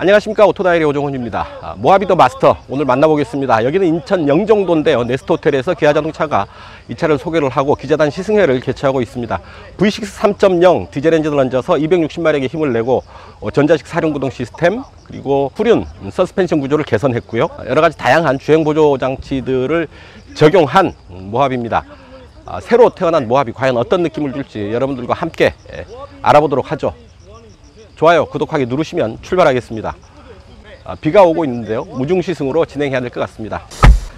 안녕하십니까, 오토다이리 오종훈입니다. 모하비 더 마스터 오늘 만나보겠습니다. 여기는 인천 영종도인데요, 네스트 호텔에서 기아자동차가 이 차를 소개를 하고 기자단 시승회를 개최하고 있습니다. V6 3.0 디젤 엔진을 얹어서 260마력의 힘을 내고 전자식 사륜구동 시스템, 그리고 후륜 서스펜션 구조를 개선했고요, 여러가지 다양한 주행보조 장치들을 적용한 모하비입니다. 새로 태어난 모하비 과연 어떤 느낌을 줄지 여러분들과 함께 알아보도록 하죠. 좋아요, 구독하기 누르시면 출발하겠습니다. 비가 오고 있는데요, 무중시승으로 진행해야 될 것 같습니다.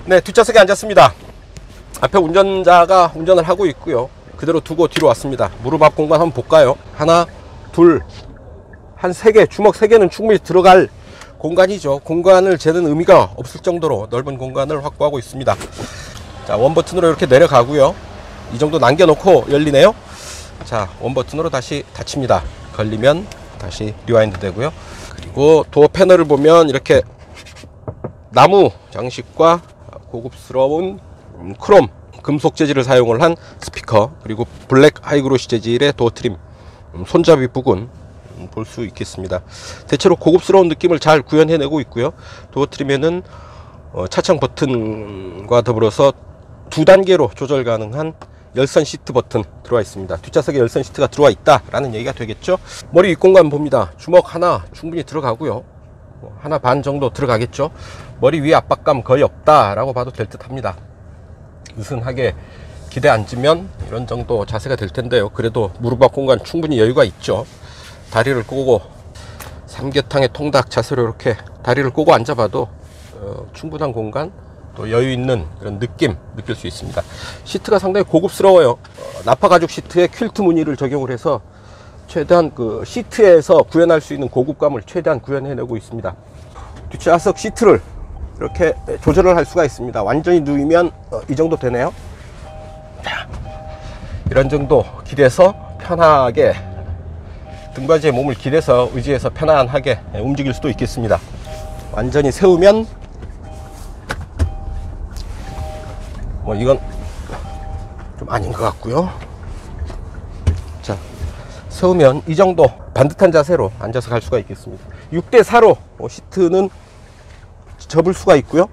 네, 뒷좌석에 앉았습니다. 앞에 운전자가 운전을 하고 있고요, 그대로 두고 뒤로 왔습니다. 무릎 앞 공간 한번 볼까요? 하나, 둘, 한 3개, 주먹 3개는 충분히 들어갈 공간이죠. 공간을 재는 의미가 없을 정도로 넓은 공간을 확보하고 있습니다. 자, 원 버튼으로 이렇게 내려가고요, 이 정도 남겨놓고 열리네요. 자, 원 버튼으로 다시 닫힙니다. 걸리면 다시 리와인드 되고요. 그리고 도어 패널을 보면 이렇게 나무 장식과 고급스러운 크롬 금속 재질을 사용을 한 스피커, 그리고 블랙 하이그로시 재질의 도어 트림, 손잡이 부분 볼 수 있겠습니다. 대체로 고급스러운 느낌을 잘 구현해내고 있고요. 도어 트림에는 차창 버튼과 더불어서 2단계로 조절 가능한 열선 시트 버튼 들어와 있습니다. 뒷좌석에 열선 시트가 들어와 있다 라는 얘기가 되겠죠. 머리 윗공간 봅니다. 주먹 하나 충분히 들어가고요, 하나 반 정도 들어가겠죠. 머리 위 압박감 거의 없다 라고 봐도 될 듯 합니다. 느슨하게 기대 앉으면 이런 정도 자세가 될 텐데요, 그래도 무릎 앞 공간 충분히 여유가 있죠. 다리를 꼬고 삼계탕의 통닭 자세로 이렇게 다리를 꼬고 앉아봐도 충분한 공간, 또 여유 있는 그런 느낌 느낄 수 있습니다. 시트가 상당히 고급스러워요. 나파 가죽 시트에 퀼트 무늬를 적용을 해서 최대한 그 시트에서 구현할 수 있는 고급감을 최대한 구현해내고 있습니다. 뒷좌석 시트를 이렇게 조절을 할 수가 있습니다. 완전히 누이면 이 정도 되네요. 자, 이런 정도 기대서 편하게 등받이에 몸을 기대서 의지해서 편안하게 움직일 수도 있겠습니다. 완전히 세우면 이건 좀 아닌 것 같고요. 자, 세우면 이 정도 반듯한 자세로 앉아서 갈 수가 있겠습니다. 6대4로 시트는 접을 수가 있고요,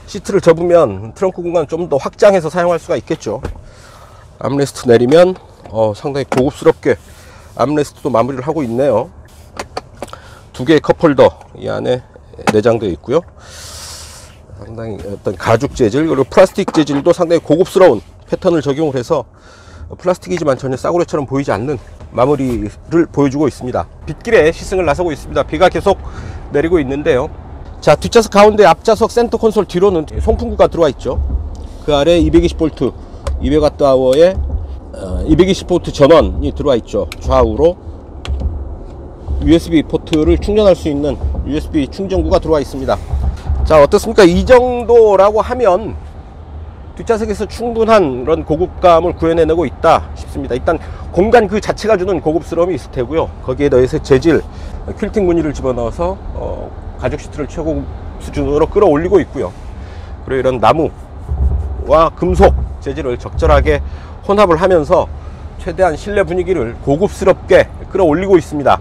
시트를 접으면 트렁크 공간 좀 더 확장해서 사용할 수가 있겠죠. 암레스트 내리면 상당히 고급스럽게 암레스트도 마무리를 하고 있네요. 2개의 컵홀더 이 안에 내장되어 있고요. 상당히 어떤 가죽 재질, 그리고 플라스틱 재질도 상당히 고급스러운 패턴을 적용을 해서 플라스틱이지만 전혀 싸구려처럼 보이지 않는 마무리를 보여주고 있습니다. 빗길에 시승을 나서고 있습니다. 비가 계속 내리고 있는데요. 자, 뒷좌석 가운데 앞좌석 센터 콘솔 뒤로는 송풍구가 들어와 있죠. 그 아래 220V 200W의 220V 전원이 들어와 있죠. 좌우로 USB 포트를 충전할 수 있는 USB 충전구가 들어와 있습니다. 자, 어떻습니까? 이 정도라고 하면 뒷좌석에서 충분한 그런 고급감을 구현해내고 있다 싶습니다. 일단 공간 그 자체가 주는 고급스러움이 있을 테고요, 거기에 더해서 재질, 퀼팅 무늬를 집어넣어서 가죽 시트를 최고 수준으로 끌어올리고 있고요, 그리고 이런 나무와 금속 재질을 적절하게 혼합을 하면서 최대한 실내 분위기를 고급스럽게 끌어올리고 있습니다.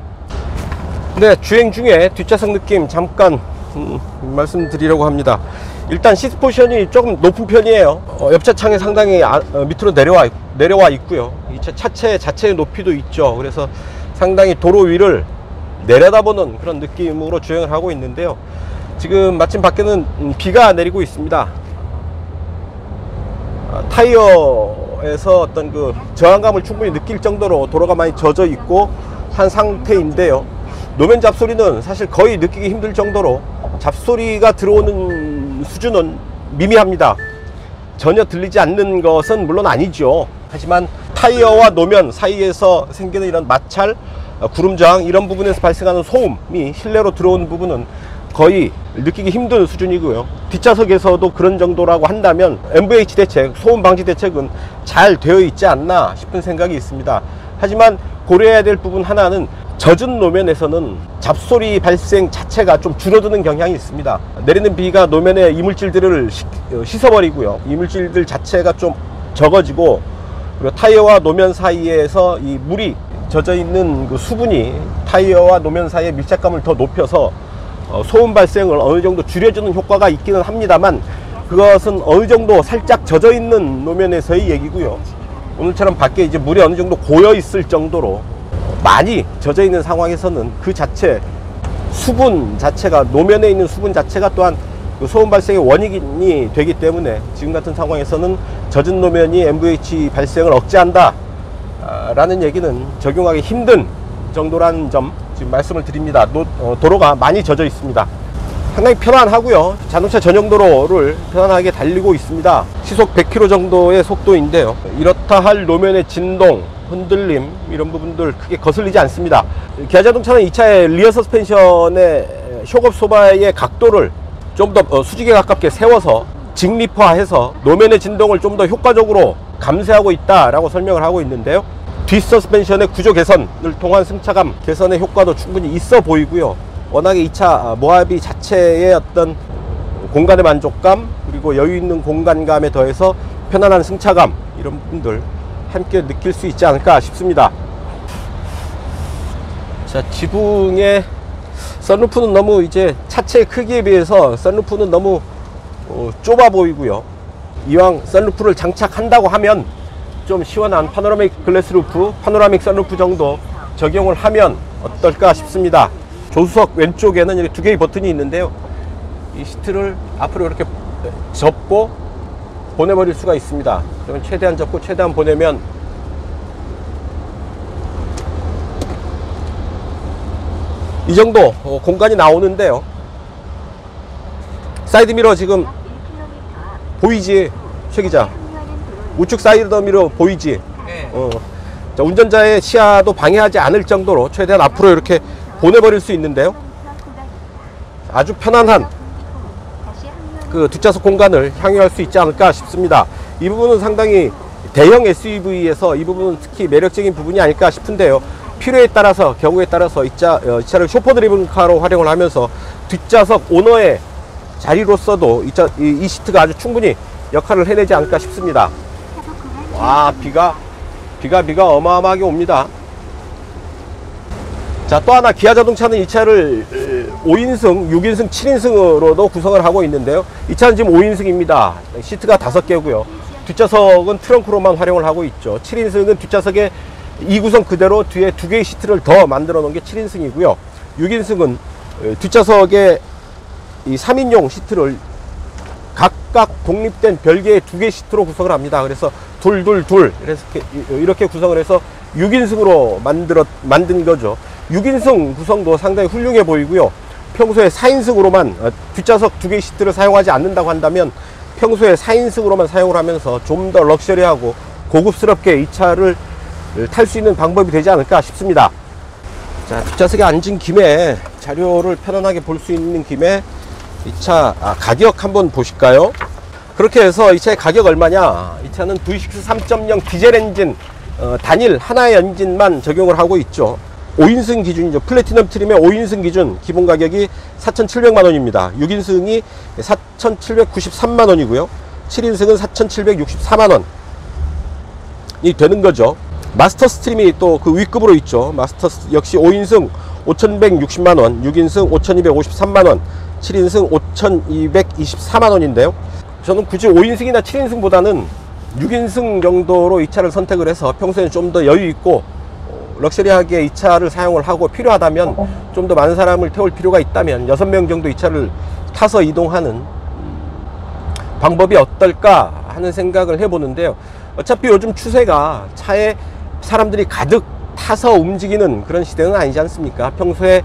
네, 주행 중에 뒷좌석 느낌 잠깐 말씀드리려고 합니다. 일단 시트 포지션이 조금 높은 편이에요. 옆차 창이 상당히 밑으로 내려와 있고요, 이 차체 자체의 높이도 있죠. 그래서 상당히 도로 위를 내려다보는 그런 느낌으로 주행을 하고 있는데요, 지금 마침 밖에는 비가 내리고 있습니다. 타이어에서 어떤 그 저항감을 충분히 느낄 정도로 도로가 많이 젖어 있고 한 상태인데요, 노면 잡소리는 사실 거의 느끼기 힘들 정도로 잡소리가 들어오는 수준은 미미합니다. 전혀 들리지 않는 것은 물론 아니죠. 하지만 타이어와 노면 사이에서 생기는 이런 마찰, 구름 저항, 이런 부분에서 발생하는 소음이 실내로 들어오는 부분은 거의 느끼기 힘든 수준이고요, 뒷좌석에서도 그런 정도라고 한다면 MVH 대책, 소음 방지 대책은 잘 되어 있지 않나 싶은 생각이 있습니다. 하지만 고려해야 될 부분 하나는 젖은 노면에서는 잡소리 발생 자체가 좀 줄어드는 경향이 있습니다. 내리는 비가 노면의 이물질들을 씻어버리고요, 이물질들 자체가 좀 적어지고, 그리고 타이어와 노면 사이에서 이 물이 젖어 있는 그 수분이 타이어와 노면 사이의 밀착감을 더 높여서 소음 발생을 어느 정도 줄여주는 효과가 있기는 합니다만, 그것은 어느 정도 살짝 젖어 있는 노면에서의 얘기고요. 오늘처럼 밖에 이제 물이 어느 정도 고여 있을 정도로 많이 젖어 있는 상황에서는 그 자체 수분 자체가, 노면에 있는 수분 자체가 또한 그 소음 발생의 원인이 되기 때문에 지금 같은 상황에서는 젖은 노면이 MVH 발생을 억제한다 라는 얘기는 적용하기 힘든 정도라는 점 지금 말씀을 드립니다. 도로가 많이 젖어 있습니다. 상당히 편안하고요. 자동차 전용 도로를 편안하게 달리고 있습니다. 시속 100km 정도의 속도인데요. 이렇다 할 노면의 진동, 흔들림 이런 부분들 크게 거슬리지 않습니다. 기아 자동차는 이 차의 리어 서스펜션의 쇼업 소바의 각도를 좀 더 수직에 가깝게 세워서 직립화해서 노면의 진동을 좀 더 효과적으로 감쇄하고 있다라고 설명을 하고 있는데요. 뒷 서스펜션의 구조 개선을 통한 승차감 개선의 효과도 충분히 있어 보이고요. 워낙에 이 차 모하비 자체의 어떤 공간의 만족감, 그리고 여유 있는 공간감에 더해서 편안한 승차감, 이런 부분들 함께 느낄 수 있지 않을까 싶습니다. 자, 지붕의 선루프는 너무 이제 차체의 크기에 비해서 선루프는 너무 좁아 보이고요. 이왕 선루프를 장착한다고 하면 좀 시원한 파노라믹 글래스 루프, 파노라믹 선루프 정도 적용을 하면 어떨까 싶습니다. 조수석 왼쪽에는 이렇게 두 개의 버튼이 있는데요. 이 시트를 앞으로 이렇게 접고 보내버릴 수가 있습니다. 그러면 최대한 접고 최대한 보내면 이 정도 공간이 나오는데요. 사이드미러 지금 보이지, 최 기자? 우측 사이드미러 보이지? 네. 자, 운전자의 시야도 방해하지 않을 정도로 최대한 앞으로 이렇게 보내버릴 수 있는데요. 아주 편안한 그 뒷좌석 공간을 향유할 수 있지 않을까 싶습니다. 이 부분은 상당히 대형 SUV에서 이 부분은 특히 매력적인 부분이 아닐까 싶은데요. 필요에 따라서, 경우에 따라서 이 차를 쇼퍼 드리븐카로 활용을 하면서 뒷좌석 오너의 자리로서도 이 시트가 아주 충분히 역할을 해내지 않을까 싶습니다. 와, 비가 어마어마하게 옵니다. 자, 또 하나 기아 자동차는 이 차를 5인승, 6인승, 7인승으로도 구성을 하고 있는데요. 이 차는 지금 5인승입니다. 시트가 5개고요. 뒷좌석은 트렁크로만 활용을 하고 있죠. 7인승은 뒷좌석에 2구성 그대로 뒤에 2개의 시트를 더 만들어 놓은 게 7인승이고요. 6인승은 뒷좌석에 이 3인용 시트를 각각 독립된 별개의 2개의 시트로 구성을 합니다. 그래서 둘 이렇게 구성을 해서 6인승으로 만든 거죠. 6인승 구성도 상당히 훌륭해 보이고요. 평소에 4인승으로만 뒷좌석 2개의 시트를 사용하지 않는다고 한다면 평소에 4인승으로만 사용을 하면서 좀 더 럭셔리하고 고급스럽게 이 차를 탈 수 있는 방법이 되지 않을까 싶습니다. 자, 뒷좌석에 앉은 김에 자료를 편안하게 볼 수 있는 김에 이 차 가격 한번 보실까요? 그렇게 해서 이 차의 가격 얼마냐? 이 차는 V6 3.0 디젤 엔진 단일 하나의 엔진만 적용을 하고 있죠. 5인승 기준이죠. 플래티넘 트림의 5인승 기준 기본 가격이 4,700만 원입니다. 6인승이 4,793만 원이고요. 7인승은 4,764만 원이 되는 거죠. 마스터 스트림이 또 그 윗급으로 있죠. 마스터 역시 5인승 5,160만 원, 6인승 5,253만 원, 7인승 5,224만 원인데요. 저는 굳이 5인승이나 7인승보다는 6인승 정도로 이 차를 선택을 해서 평소에 좀 더 여유 있고 럭셔리하게 이 차를 사용을 하고, 필요하다면 좀 더 많은 사람을 태울 필요가 있다면 6명 정도 이 차를 타서 이동하는 방법이 어떨까 하는 생각을 해보는데요. 어차피 요즘 추세가 차에 사람들이 가득 타서 움직이는 그런 시대는 아니지 않습니까? 평소에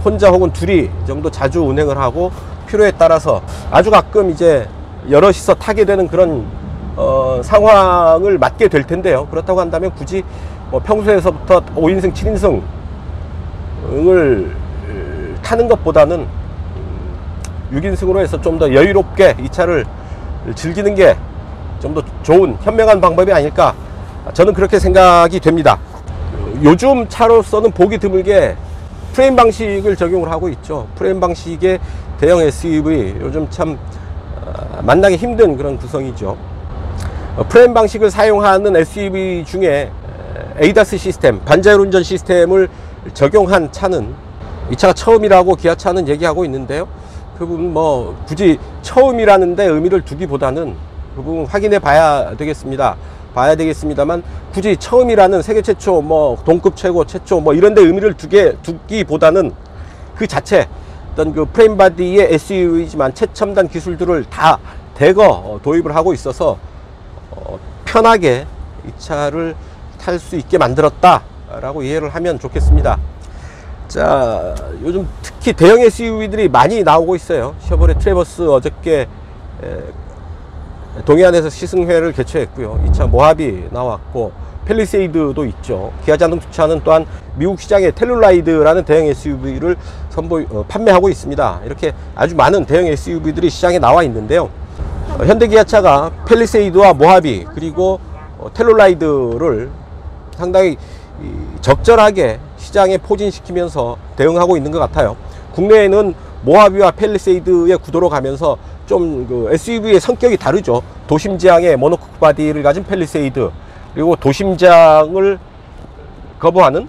혼자 혹은 둘이 정도 자주 운행을 하고 필요에 따라서 아주 가끔 이제 여럿이서 타게 되는 그런 상황을 맞게 될 텐데요. 그렇다고 한다면 굳이 평소에서부터 5인승, 7인승을 타는 것보다는 6인승으로 해서 좀 더 여유롭게 이 차를 즐기는 게 좀 더 좋은 현명한 방법이 아닐까, 저는 그렇게 생각이 됩니다. 요즘 차로서는 보기 드물게 프레임 방식을 적용을 하고 있죠. 프레임 방식의 대형 SUV 요즘 참 만나기 힘든 그런 구성이죠. 프레임 방식을 사용하는 SUV 중에 에이다스 시스템, 반자율 운전 시스템을 적용한 차는 이 차가 처음이라고 기아차는 얘기하고 있는데요. 그 부분 뭐 굳이 처음이라는데 의미를 두기보다는 그 부분 확인해 봐야 되겠습니다만 굳이 처음이라는 세계 최초, 뭐 동급 최고, 최초 뭐 이런데 의미를 두기보다는 그 자체 어떤 그 프레임 바디의 SUV지만 최첨단 기술들을 다 대거 도입을 하고 있어서 편하게 이 차를 탈 수 있게 만들었다라고 이해를 하면 좋겠습니다. 자, 요즘 특히 대형 SUV들이 많이 나오고 있어요. 쉐보레 트래버스 어저께 동해안에서 시승회를 개최했고요. 이 차 모하비 나왔고 펠리세이드도 있죠. 기아 자동차는 또한 미국 시장에 텔룰라이드라는 대형 SUV를 판매하고 있습니다. 이렇게 아주 많은 대형 SUV들이 시장에 나와 있는데요. 현대기아차가 펠리세이드와 모하비 그리고 텔룰라이드를 상당히 적절하게 시장에 포진시키면서 대응하고 있는 것 같아요. 국내에는 모하비와 펠리세이드의 구도로 가면서 좀 그 SUV의 성격이 다르죠. 도심지향의 모노코크 바디를 가진 펠리세이드, 그리고 도심지향을 거부하는,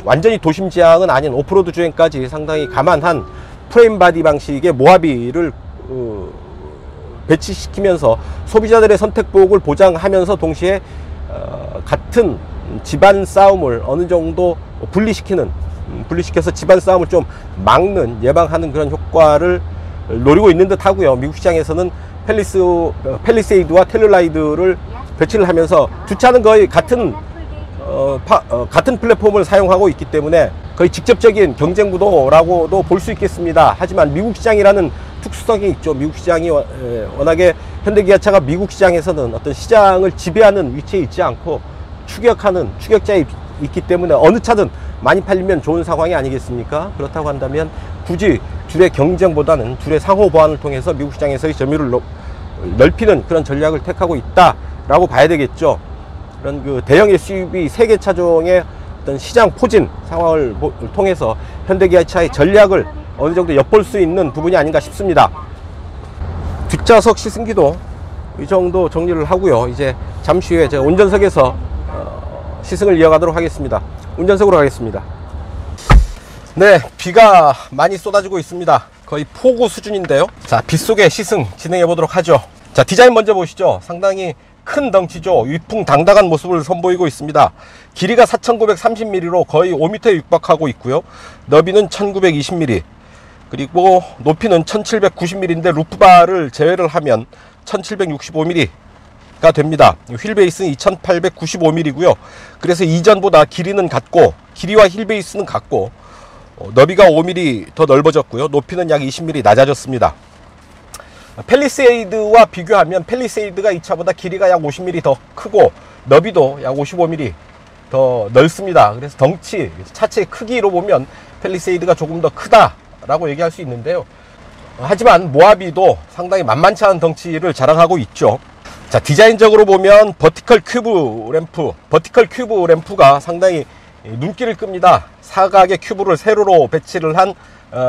완전히 도심지향은 아닌 오프로드 주행까지 상당히 감안한 프레임 바디 방식의 모하비를 배치시키면서 소비자들의 선택폭을 보장하면서 동시에 같은 집안 싸움을 어느 정도 분리시켜서 집안 싸움을 좀 막는, 예방하는 그런 효과를 노리고 있는 듯 하고요. 미국 시장에서는 펠리세이드와 텔룰라이드를 배치를 하면서 두 차는 거의 같은 플랫폼을 사용하고 있기 때문에 거의 직접적인 경쟁 구도라고도 볼 수 있겠습니다. 하지만 미국 시장이라는 특수성이 있죠. 미국 시장이 워낙에 현대기아차가 미국 시장에서는 어떤 시장을 지배하는 위치에 있지 않고 추격자에 있기 때문에 어느 차든 많이 팔리면 좋은 상황이 아니겠습니까? 그렇다고 한다면 굳이 둘의 경쟁보다는 둘의 상호 보완을 통해서 미국 시장에서의 점유율을 넓히는 그런 전략을 택하고 있다라고 봐야 되겠죠. 그런 그 대형 SUV 세계 차종의 어떤 시장 포진 상황을 통해서 현대기아차의 전략을 어느 정도 엿볼 수 있는 부분이 아닌가 싶습니다. 뒷좌석 시승기도 이 정도 정리를 하고요. 이제 잠시 후에 제가 운전석에서 시승을 이어가도록 하겠습니다. 운전석으로 가겠습니다. 네, 비가 많이 쏟아지고 있습니다. 거의 폭우 수준인데요. 자, 빗속에 시승 진행해 보도록 하죠. 자, 디자인 먼저 보시죠. 상당히 큰 덩치죠. 위풍당당한 모습을 선보이고 있습니다. 길이가 4930mm로 거의 5m에 육박하고 있고요. 너비는 1920mm, 그리고 높이는 1790mm인데 루프바를 제외를 하면 1765mm가 됩니다. 휠베이스는 2895mm고요. 그래서 이전보다 길이는 같고, 길이와 휠베이스는 같고, 너비가 5mm 더 넓어졌고요. 높이는 약 20mm 낮아졌습니다. 펠리세이드와 비교하면 펠리세이드가 이 차보다 길이가 약 50mm 더 크고 너비도 약 55mm 더 넓습니다. 그래서 덩치, 차체의 크기로 보면 펠리세이드가 조금 더 크다라고 얘기할 수 있는데요. 하지만 모하비도 상당히 만만치 않은 덩치를 자랑하고 있죠. 자, 디자인적으로 보면 버티컬 큐브 램프가 상당히 눈길을 끕니다. 사각의 큐브를 세로로 배치를 한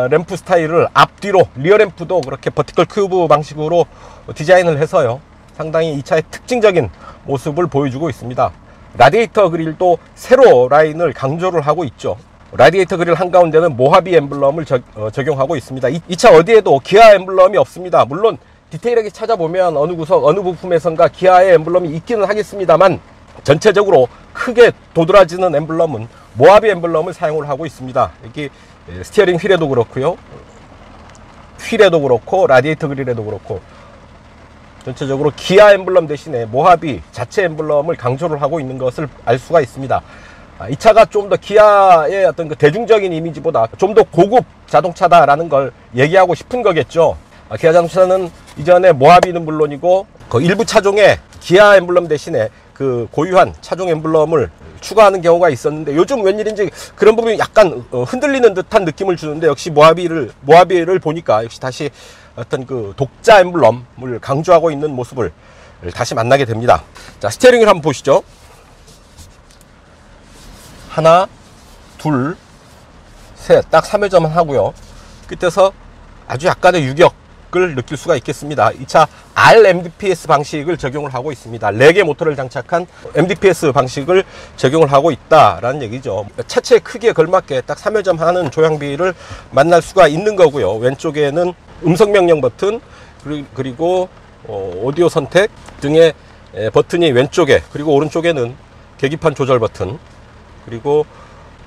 램프 스타일을 앞뒤로, 리어 램프도 그렇게 버티컬 큐브 방식으로 디자인을 해서요, 상당히 이 차의 특징적인 모습을 보여주고 있습니다. 라디에이터 그릴도 세로 라인을 강조를 하고 있죠. 라디에이터 그릴 한가운데는 모하비 엠블럼을 적용하고 있습니다. 이 차 어디에도 기아 엠블럼이 없습니다. 물론 디테일하게 찾아보면 어느 구석 어느 부품에선가 기아의 엠블럼이 있기는 하겠습니다만, 전체적으로 크게 도드라지는 엠블럼은 모하비 엠블럼을 사용을 하고 있습니다. 여기 스티어링 휠에도 그렇고요, 휠에도 그렇고 라디에이터 그릴에도 그렇고 전체적으로 기아 엠블럼 대신에 모하비 자체 엠블럼을 강조를 하고 있는 것을 알 수가 있습니다. 이 차가 좀 더 기아의 어떤 그 대중적인 이미지보다 좀 더 고급 자동차다라는 걸 얘기하고 싶은 거겠죠. 기아 자동차는 이전에 모하비는 물론이고 그 일부 차종에 기아 엠블럼 대신에 그 고유한 차종 엠블럼을 추가하는 경우가 있었는데, 요즘 웬일인지 그런 부분이 약간 흔들리는 듯한 느낌을 주는데, 역시 모하비를 보니까 역시 다시 어떤 그 독자 엠블럼을 강조하고 있는 모습을 다시 만나게 됩니다. 자, 스티어링을 한번 보시죠. 하나, 둘, 셋, 딱 3회전만 하고요. 끝에서 아주 약간의 유격, 걸 느낄 수가 있겠습니다. 이 차 RMDPS 방식을 적용을 하고 있습니다. 4개 모터를 장착한 MDPS 방식을 적용을 하고 있다라는 얘기죠. 차체의 크기에 걸맞게 딱 3회전 하는 조향비를 만날 수가 있는 거고요. 왼쪽에는 음성 명령 버튼, 그리고 오디오 선택 등의 버튼이 왼쪽에, 그리고 오른쪽에는 계기판 조절 버튼, 그리고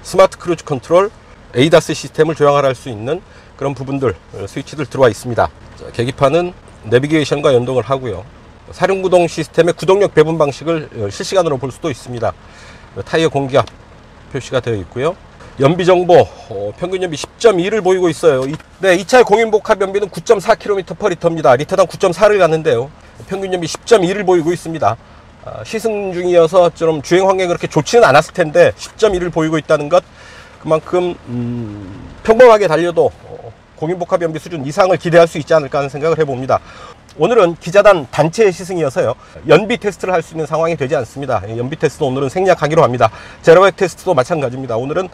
스마트 크루즈 컨트롤, ADAS 시스템을 조향할 수 있는 그런 부분들, 스위치들 들어와 있습니다. 자, 계기판은 내비게이션과 연동을 하고요. 사륜구동 시스템의 구동력 배분 방식을 실시간으로 볼 수도 있습니다. 타이어 공기압 표시가 되어 있고요. 연비 정보, 평균 연비 10.2를 보이고 있어요. 이 차의 공인복합 연비는 9.4km/L입니다. 리터당 9.4를 갔는데요. 평균 연비 10.2를 보이고 있습니다. 시승 중이어서 좀 주행 환경이 그렇게 좋지는 않았을 텐데 10.1을 보이고 있다는 것, 그만큼 평범하게 달려도 공인복합 연비 수준 이상을 기대할 수 있지 않을까 하는 생각을 해봅니다. 오늘은 기자단 단체 시승이어서요, 연비 테스트를 할 수 있는 상황이 되지 않습니다. 연비 테스트는 오늘은 생략하기로 합니다. 제로백 테스트도 마찬가지입니다. 오늘은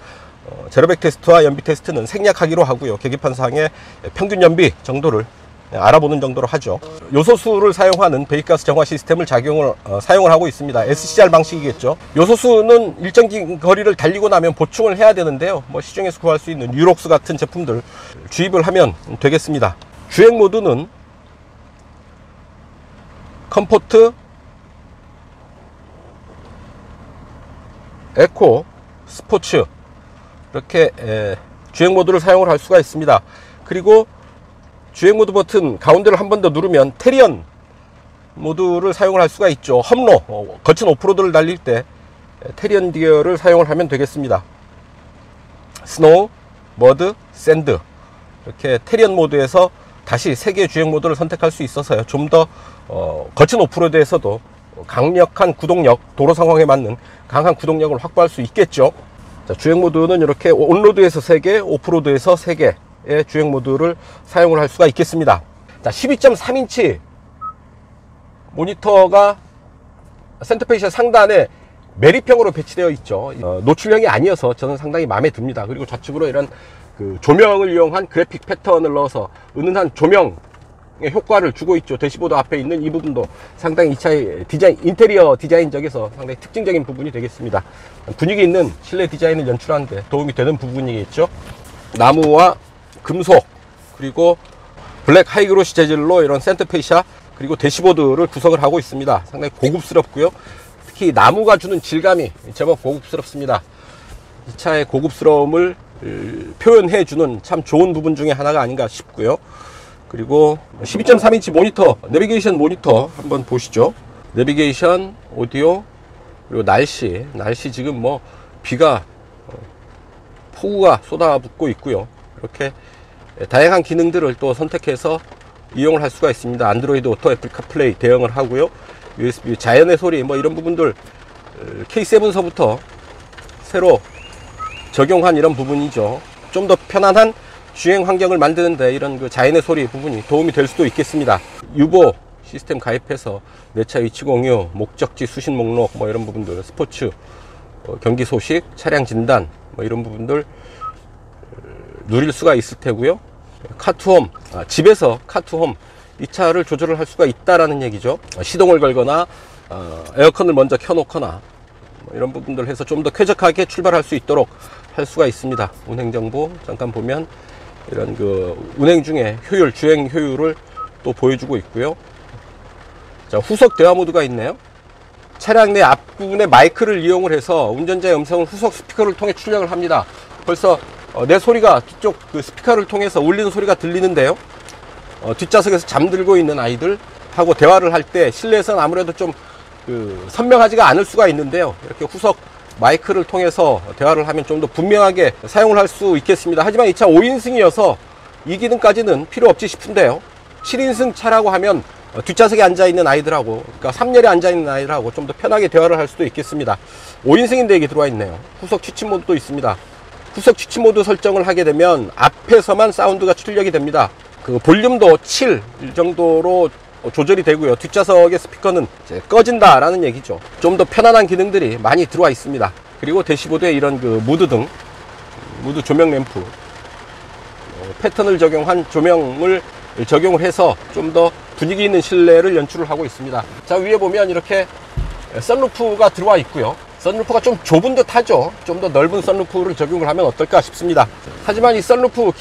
제로백 테스트와 연비 테스트는 생략하기로 하고요, 계기판상의 평균 연비 정도를 알아보는 정도로 하죠. 요소수를 사용하는 배기가스 정화 시스템을 사용을 하고 있습니다. SCR 방식이겠죠. 요소수는 일정 거리를 달리고 나면 보충을 해야 되는데요, 시중에서 구할 수 있는 유록스 같은 제품들 주입을 하면 되겠습니다. 주행 모드는 컴포트, 에코, 스포츠, 이렇게 주행 모드를 사용을 할 수가 있습니다. 그리고 주행 모드 버튼 가운데를 한 번 더 누르면 테리언 모드를 사용을 할 수가 있죠. 험로, 거친 오프로드를 달릴 때 테리언 기어를 사용을 하면 되겠습니다. 스노우, 머드, 샌드, 이렇게 테리언 모드에서 다시 3개의 주행 모드를 선택할 수 있어서요, 좀 더 거친 오프로드에서도 강력한 구동력, 도로 상황에 맞는 강한 구동력을 확보할 수 있겠죠. 자, 주행 모드는 이렇게 온로드에서 3개, 오프로드에서 3개 의 주행 모드를 사용을 할 수가 있겠습니다. 자, 12.3인치 모니터가 센터페이셜 상단에 매립형으로 배치되어 있죠. 노출형이 아니어서 저는 상당히 마음에 듭니다. 그리고 좌측으로 이런 조명을 이용한 그래픽 패턴을 넣어서 은은한 조명의 효과를 주고 있죠. 대시보드 앞에 있는 이 부분도 상당히 이 차의 인테리어 디자인적에서 상당히 특징적인 부분이 되겠습니다. 분위기 있는 실내 디자인을 연출하는 데 도움이 되는 부분이겠죠. 나무와 금속, 그리고 블랙 하이그로시 재질로 이런 센터페이샤, 그리고 대시보드를 구성을 하고 있습니다. 상당히 고급스럽고요. 특히 나무가 주는 질감이 제법 고급스럽습니다. 이 차의 고급스러움을 표현해 주는 참 좋은 부분 중에 하나가 아닌가 싶고요. 그리고 12.3인치 모니터, 내비게이션 모니터 한번 보시죠. 내비게이션, 오디오, 그리고 날씨 지금 비가 폭우가 쏟아붓고 있고요. 이렇게 다양한 기능들을 또 선택해서 이용을 할 수가 있습니다. 안드로이드 오토, 애플 카플레이 대응을 하고요. USB, 자연의 소리, 이런 부분들 K7서부터 새로 적용한 이런 부분이죠. 좀 더 편안한 주행 환경을 만드는데 이런 자연의 소리 부분이 도움이 될 수도 있겠습니다. 유보 시스템 가입해서 내 차 위치 공유, 목적지 수신 목록, 이런 부분들, 스포츠, 경기 소식, 차량 진단, 이런 부분들 누릴 수가 있을 테고요. 카투홈, 집에서 카투홈, 이 차를 조절을 할 수가 있다라는 얘기죠. 시동을 걸거나 에어컨을 먼저 켜놓거나 이런 부분들 해서 좀 더 쾌적하게 출발할 수 있도록 할 수가 있습니다. 운행 정보 잠깐 보면 이런 운행 중에 주행 효율을 또 보여주고 있고요. 자, 후석 대화 모드가 있네요. 차량 내 앞부분에 마이크를 이용을 해서 운전자의 음성을 후석 스피커를 통해 출력을 합니다. 벌써 내 소리가 뒤쪽 스피커를 통해서 울리는 소리가 들리는데요. 뒷좌석에서 잠들고 있는 아이들하고 대화를 할 때 실내에서는 아무래도 좀 선명하지가 않을 수가 있는데요. 이렇게 후석 마이크를 통해서 대화를 하면 좀 더 분명하게 사용을 할 수 있겠습니다. 하지만 이 차 5인승이어서 이 기능까지는 필요 없지 싶은데요. 7인승 차라고 하면 뒷좌석에 앉아있는 아이들하고, 그러니까 3열에 앉아있는 아이들하고 좀 더 편하게 대화를 할 수도 있겠습니다. 5인승인데 이게 들어와 있네요. 후석 취침 모드도 있습니다. 후석 취침 모드 설정을 하게 되면 앞에서만 사운드가 출력이 됩니다. 볼륨도 7 정도로 조절이 되고요. 뒷좌석의 스피커는 이제 꺼진다라는 얘기죠. 좀 더 편안한 기능들이 많이 들어와 있습니다. 그리고 대시보드에 이런 무드 등, 무드 조명 램프, 패턴을 적용한 조명을 적용을 해서 좀 더 분위기 있는 실내를 연출을 하고 있습니다. 자, 위에 보면 이렇게 선루프가 들어와 있고요. 선루프가 좀 좁은 듯 하죠. 좀 더 넓은 선루프를 적용을 하면 어떨까 싶습니다. 하지만 이 선루프,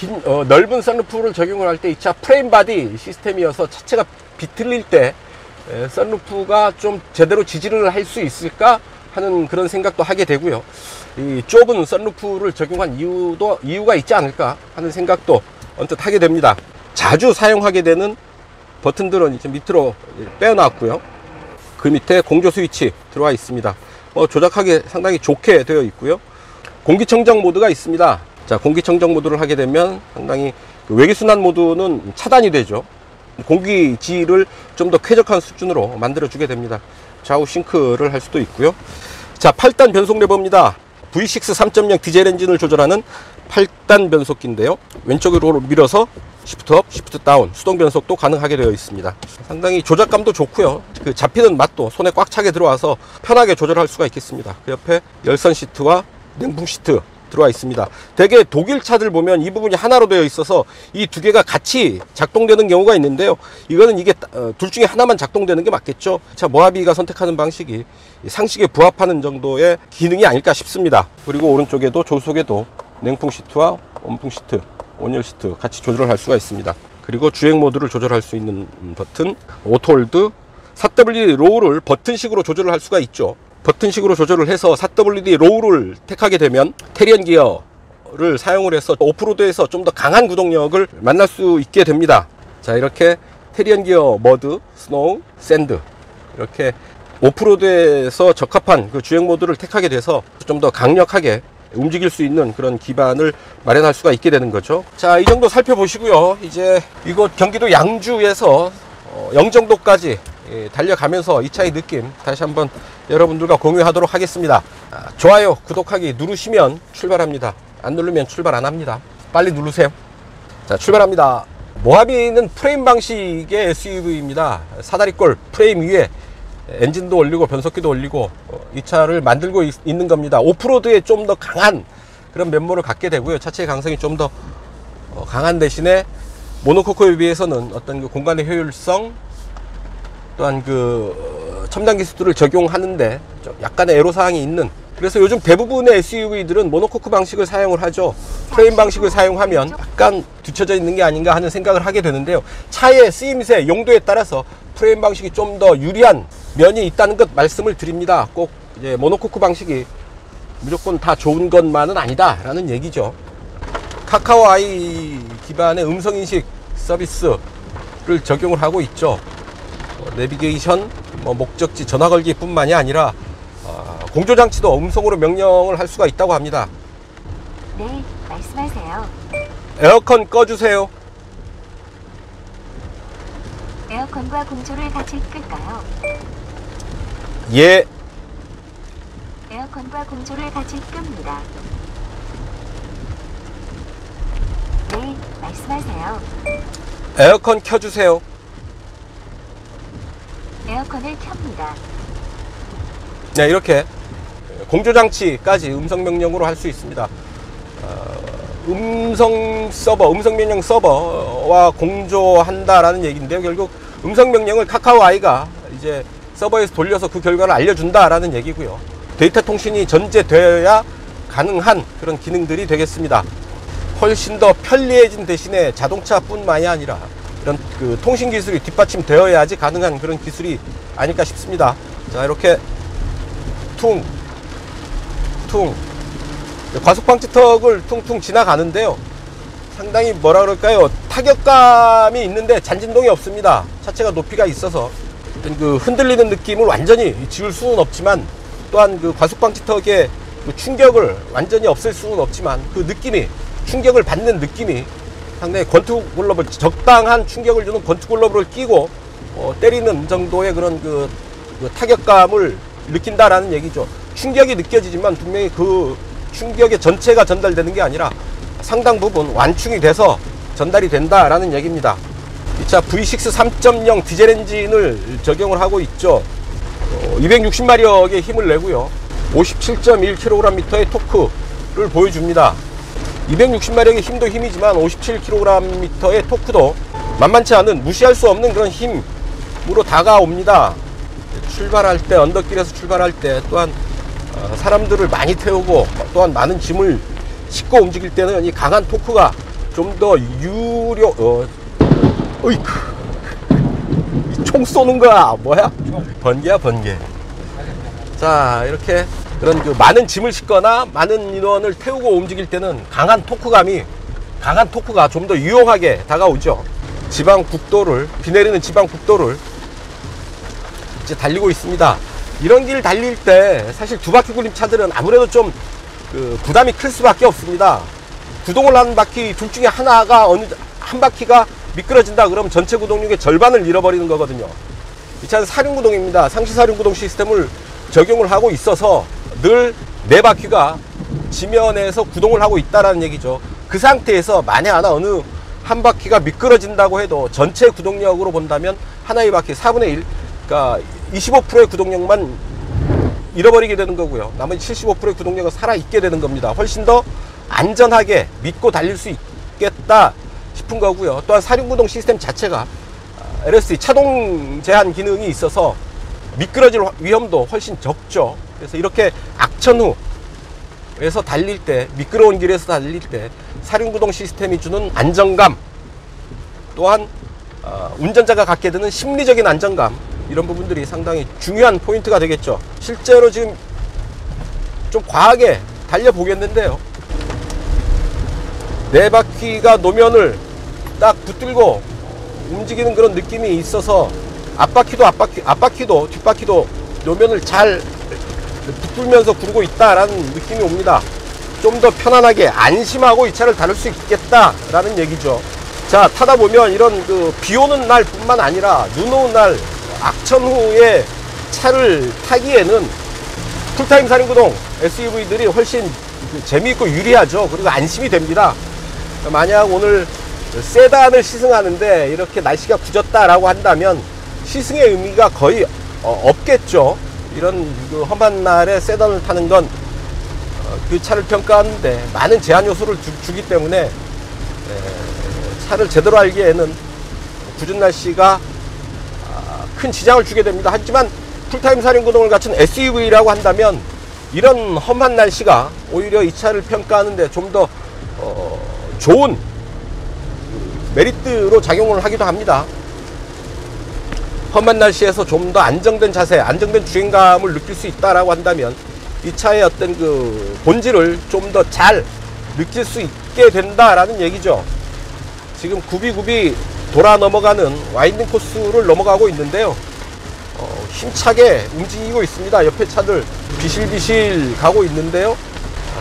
넓은 선루프를 적용을 할 때 이 차 프레임 바디 시스템이어서 차체가 비틀릴 때 선루프가 좀 제대로 지지를 할 수 있을까 하는 그런 생각도 하게 되고요. 이 좁은 선루프를 적용한 이유가 있지 않을까 하는 생각도 언뜻 하게 됩니다. 자주 사용하게 되는 버튼들은 이제 밑으로 빼어놨고요. 그 밑에 공조 스위치 들어와 있습니다. 조작하기 상당히 좋게 되어 있고요. 공기청정 모드가 있습니다. 자, 공기청정 모드를 하게 되면 상당히 외기순환 모드는 차단이 되죠. 공기질을 좀 더 쾌적한 수준으로 만들어 주게 됩니다. 좌우 싱크를 할 수도 있고요. 자, 8단 변속 레버입니다. V6 3.0 디젤 엔진을 조절하는 8단 변속기인데요. 왼쪽으로 밀어서 시프트 업, 시프트 다운, 수동 변속도 가능하게 되어 있습니다. 상당히 조작감도 좋고요. 그 잡히는 맛도 손에 꽉 차게 들어와서 편하게 조절할 수가 있겠습니다. 그 옆에 열선 시트와 냉풍 시트 들어와 있습니다. 대개 독일 차들 보면 이 부분이 하나로 되어 있어서 이 두 개가 같이 작동되는 경우가 있는데요. 이거는 이게 둘 중에 하나만 작동되는 게 맞겠죠. 자, 모하비가 선택하는 방식이 상식에 부합하는 정도의 기능이 아닐까 싶습니다. 그리고 오른쪽에도 조수석에도 냉풍 시트와 온풍 시트, 온열 시트 같이 조절을 할 수가 있습니다. 그리고 주행 모드를 조절할 수 있는 버튼, 오토홀드, 4WD 로우를 버튼식으로 조절을 할 수가 있죠. 버튼식으로 조절을 해서 4WD 로우를 택하게 되면 테리언 기어를 사용을 해서 오프로드에서 좀 더 강한 구동력을 만날 수 있게 됩니다. 자, 이렇게 테리언 기어 머드, 스노우, 샌드 이렇게 오프로드에서 적합한 그 주행 모드를 택하게 돼서 좀 더 강력하게 움직일 수 있는 그런 기반을 마련할 수가 있게 되는 거죠. 자, 이 정도 살펴보시고요. 이제 이곳 경기도 양주에서 영종도까지 달려가면서 이 차의 느낌 다시 한번 여러분들과 공유하도록 하겠습니다. 좋아요, 구독하기 누르시면 출발합니다. 안 누르면 출발 안 합니다. 빨리 누르세요. 자, 출발합니다. 모하비는 프레임 방식의 SUV입니다. 사다리꼴 프레임 위에 엔진도 올리고 변속기도 올리고 이 차를 만들고 있는 겁니다. 오프로드에 좀 더 강한 그런 면모를 갖게 되고요. 차체의 강성이 좀 더 강한 대신에 모노코크에 비해서는 어떤 그 공간의 효율성 또한 그 첨단 기술들을 적용하는데 좀 약간의 애로사항이 있는, 그래서 요즘 대부분의 SUV들은 모노코크 방식을 사용을 하죠. 프레임 방식을 사용하면 약간 뒤쳐져 있는 게 아닌가 하는 생각을 하게 되는데요. 차의 쓰임새, 용도에 따라서 프레임 방식이 좀 더 유리한 면이 있다는 것 말씀을 드립니다. 꼭 이제 모노코크 방식이 무조건 다 좋은 것만은 아니다 라는 얘기죠. 카카오 아이 기반의 음성인식 서비스를 적용을 하고 있죠. 내비게이션, 목적지 전화 걸기 뿐만이 아니라 공조장치도 음성으로 명령을 할 수가 있다고 합니다. 네, 말씀하세요. 에어컨 꺼주세요. 에어컨과 공조를 같이 끌까요? 예. 에어컨과 공조를 같이 끕니다. 네, 말씀하세요. 에어컨 켜주세요. 에어컨을 켭니다. 네, 이렇게 공조장치까지 음성 명령으로 할 수 있습니다. 음성 명령 서버와 공조한다라는 얘기인데요. 결국 음성 명령을 카카오 아이가 이제 서버에서 돌려서 그 결과를 알려준다라는 얘기고요. 데이터 통신이 전제되어야 가능한 그런 기능들이 되겠습니다. 훨씬 더 편리해진 대신에 자동차뿐만이 아니라 이런 그 통신 기술이 뒷받침되어야지 가능한 그런 기술이 아닐까 싶습니다. 자, 이렇게 퉁 과속 방지턱을 퉁퉁 지나가는데요. 상당히 뭐라 그럴까요? 타격감이 있는데 잔진동이 없습니다. 차체가 높이가 있어서 그 흔들리는 느낌을 완전히 지울 수는 없지만, 또한 그 과속 방지턱의 그 충격을 완전히 없앨 수는 없지만 그 느낌이, 충격을 받는 느낌이 상당히 권투글러브, 적당한 충격을 주는 권투글러브를 끼고 때리는 정도의 그런 그 타격감을 느낀다라는 얘기죠. 충격이 느껴지지만 분명히 그 충격의 전체가 전달되는 게 아니라 상당 부분 완충이 돼서 전달이 된다라는 얘기입니다. 이 차 V6 3.0 디젤 엔진을 적용을 하고 있죠. 260마력의 힘을 내고요. 57.1kgm의 토크를 보여줍니다. 260마력의 힘도 힘이지만 57kgm의 토크도 만만치 않은, 무시할 수 없는 그런 힘으로 다가옵니다. 출발할 때, 언덕길에서 출발할 때, 또한 사람들을 많이 태우고 또한 많은 짐을 싣고 움직일 때는 이 강한 토크가 좀 더 어이쿠, 총 쏘는 거야 뭐야? 번개야 번개. 자, 이렇게 그런 그 많은 짐을 싣거나 많은 인원을 태우고 움직일 때는 강한 토크가 좀 더 유용하게 다가오죠. 지방 국도를, 비 내리는 지방 국도를 이제 달리고 있습니다. 이런 길 달릴 때 사실 두 바퀴 굴림 차들은 아무래도 좀 부담이 클 수밖에 없습니다. 구동을 하는 바퀴 둘 중에 하나가 한 바퀴가 미끄러진다 그러면 전체 구동력의 절반을 잃어버리는 거거든요. 이 차는 사륜구동입니다. 상시 사륜구동 시스템을 적용을 하고 있어서 늘 네 바퀴가 지면에서 구동을 하고 있다라는 얘기죠. 그 상태에서 만약 하나 어느 한 바퀴가 미끄러진다고 해도 전체 구동력으로 본다면 하나의 바퀴 4분의 1, 그러니까 25%의 구동력만 잃어버리게 되는 거고요. 나머지 75%의 구동력은 살아있게 되는 겁니다. 훨씬 더 안전하게 믿고 달릴 수 있겠다 싶은 거고요. 또한 사륜구동 시스템 자체가 LSD 차동 제한 기능이 있어서 미끄러질 위험도 훨씬 적죠. 그래서 이렇게 악천후에서 달릴 때, 미끄러운 길에서 달릴 때 사륜구동 시스템이 주는 안정감, 또한 운전자가 갖게 되는 심리적인 안정감, 이런 부분들이 상당히 중요한 포인트가 되겠죠. 실제로 지금 좀 과하게 달려보겠는데요. 네 바퀴가 노면을 딱 붙들고 움직이는 그런 느낌이 있어서 앞바퀴도 뒷바퀴도 노면을 잘 붙들면서 구르고 있다라는 느낌이 옵니다. 좀 더 편안하게 안심하고 이 차를 다룰 수 있겠다라는 얘기죠. 자, 타다 보면 이런 비 오는 날 뿐만 아니라 눈 오는 날, 악천후에 차를 타기에는 풀타임 사륜구동 SUV들이 훨씬 재미있고 유리하죠. 그리고 안심이 됩니다. 만약 오늘 세단을 시승하는데 이렇게 날씨가 굳었다라고 한다면 시승의 의미가 거의 없겠죠. 이런 험한 날에 세단을 타는 건 그 차를 평가하는데 많은 제한 요소를 주기 때문에 차를 제대로 알기에는 굳은 날씨가 큰 지장을 주게 됩니다. 하지만 풀타임 사륜구동을 갖춘 SUV라고 한다면 이런 험한 날씨가 오히려 이 차를 평가하는데 좀 더 좋은 메리트로 작용을 하기도 합니다. 험한 날씨에서 좀 더 안정된 자세, 안정된 주행감을 느낄 수 있다라고 한다면 이 차의 어떤 본질을 좀 더 잘 느낄 수 있게 된다라는 얘기죠. 지금 굽이굽이 돌아 넘어가는 와인딩 코스를 넘어가고 있는데요. 힘차게 움직이고 있습니다. 옆에 차들 비실비실 가고 있는데요.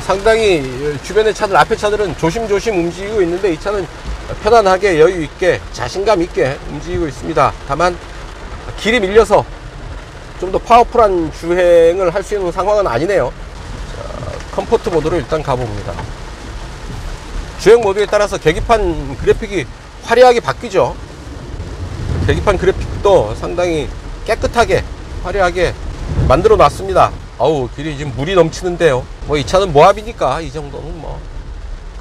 상당히 주변의 차들, 앞에 차들은 조심조심 움직이고 있는데 이 차는 편안하게 여유있게 자신감 있게 움직이고 있습니다. 다만 길이 밀려서 좀 더 파워풀한 주행을 할 수 있는 상황은 아니네요. 자, 컴포트 모드로 일단 가봅니다. 주행 모드에 따라서 계기판 그래픽이 화려하게 바뀌죠. 계기판 그래픽도 상당히 깨끗하게 화려하게 만들어 놨습니다. 아우, 길이 지금 물이 넘치는데요. 뭐 이 차는 모하비니까 이 정도는 뭐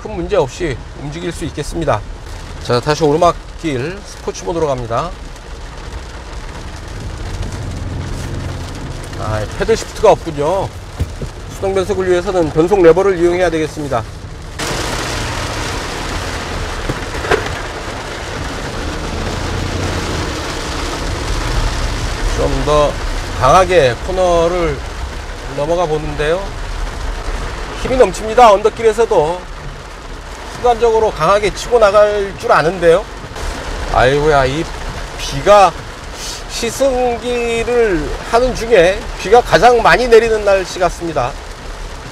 큰 문제 없이 움직일 수 있겠습니다. 자, 다시 오르막길 스포츠 모드로 갑니다. 패들 시프트가 없군요. 수동 변속을 위해서는 변속 레버를 이용해야 되겠습니다. 좀 더 강하게 코너를 넘어가 보는데요. 힘이 넘칩니다. 언덕길에서도 순간적으로 강하게 치고 나갈 줄 아는데요. 아이고야, 이 비가 시승기를 하는 중에 비가 가장 많이 내리는 날씨 같습니다.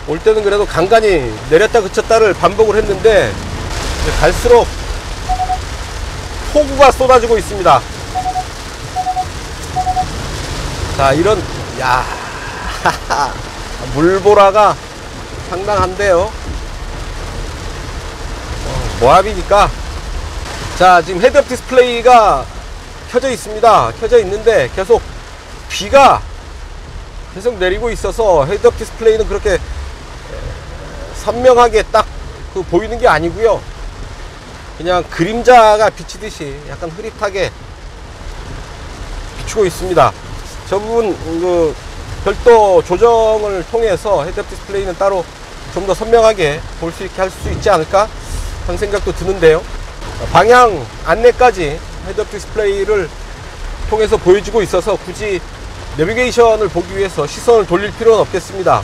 올 때는 그래도 간간히 내렸다 그쳤다를 반복을 했는데 갈수록 폭우가 쏟아지고 있습니다. 자, 이런 물보라가 상당한데요. 모하비니까. 자, 지금 헤드업 디스플레이가 켜져 있습니다. 켜져 있는데 계속 비가 계속 내리고 있어서 헤드업 디스플레이는 그렇게 선명하게 딱 보이는 게 아니고요. 그냥 그림자가 비치듯이 약간 흐릿하게 비추고 있습니다. 저 부분 그 별도 조정을 통해서 헤드업 디스플레이는 따로 좀 더 선명하게 볼 수 있게 할 수 있지 않을까 하는 생각도 드는데요. 방향 안내까지 헤드업 디스플레이를 통해서 보여주고 있어서 굳이 내비게이션을 보기 위해서 시선을 돌릴 필요는 없겠습니다.